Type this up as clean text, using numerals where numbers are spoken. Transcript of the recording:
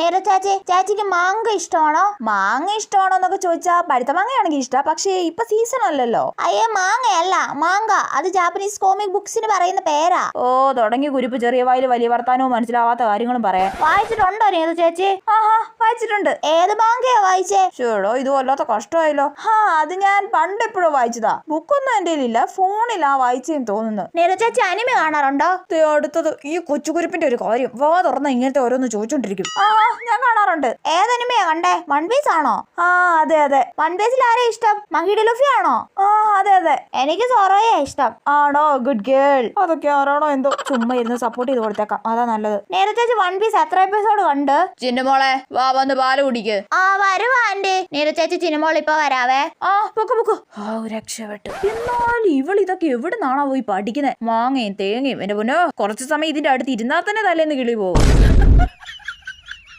നേരെ ചേച്ചിക്ക് മാങ്ങ ഇഷ്ടമാണോ? മാങ്ങ ഇഷ്ടമാണോ എന്നൊക്കെ ചോദിച്ചാ പഴുത്ത മാങ്ങയാണെങ്കിൽ ഇഷ്ടം, പക്ഷേ ഇപ്പൊ സീസൺ അല്ലല്ലോ. അയ്യേ മാങ്ങയല്ല മാങ്ക, അത് ജാപ്പനീസ് കോമിക് ബുക്സിന് പറയുന്ന പേരാ. ഓ തുടങ്ങി കുരിപ്പ്, ചെറിയ വായിൽ വലിയ വർത്താനവും മനസ്സിലാവാത്ത കാര്യങ്ങളും പറയാൻ. വായിച്ചിട്ടുണ്ടോ നേരെ ചേച്ചി? ആഹാ വായിച്ചിട്ടുണ്ട്. ഏത് മാങ്കയാ വായിച്ചേ? ഷേടോ ഇത് വല്ലാത്ത കഷ്ടമായല്ലോ. അത് ഞാൻ പണ്ട് എപ്പോഴോ വായിച്ചതാ. ബുക്കൊന്നും എന്റെ ഇല്ല, ഫോണിലാ വായിച്ചെന്ന് തോന്നുന്നു. നേരെ ചേച്ചി അനിമ കാണാറുണ്ടോ? അടുത്തത് ഈ കൊച്ചുകുരിപ്പിന്റെ ഒരു കാര്യം, വാ തുറന്ന ഇങ്ങനത്തെ ഓരോന്ന് ചോദിച്ചോണ്ടിരിക്കും. ഞാൻ കാണാറുണ്ട്. ഏതനിമയാ കണ്ടേ? വൺ പീസ് ആണോ? അതെ അതെ. വൺ പീസിൽ ആരെയാ ഇഷ്ടം? മഹിയുടെ ലുഫി ആണോ? അതെ അതെ. എനിക്ക് സോറോയെ ഇഷ്ടം. ആണോ? Good girl. അതൊക്കെ ആരാണോ എന്തോ, ചുമ്മാ ഇരുന്ന് സപ്പോർട്ട് ചെയ്ത് കൊടുത്തേക്കാം, അതാ നല്ലത്. നേരെ ചേച്ചി വൺ പീസ് എത്ര എപ്പിസോഡ് കണ്ട്? ചിന്നമോളെ വാ വന്ന് പാല് കുടിക്ക്. വരുവാ ആന്റി. നേരെ ചേച്ചി ചിന്നമോൾ ഇപ്പൊ വരാവേ. പൊക്കു. രക്ഷപ്പെട്ടു. എന്നാൽ ഇവൾ ഇതൊക്കെ എവിടെ നിന്നാണോ പോയി പഠിക്കുന്നത്? മാങ്ങയും തേങ്ങയും. എന്റെ പൊന്നോ, കുറച്ചു സമയം ഇതിന്റെ അടുത്ത് ഇരുന്നാൽ തന്നെ തലേന്ന് കിളി പോകും.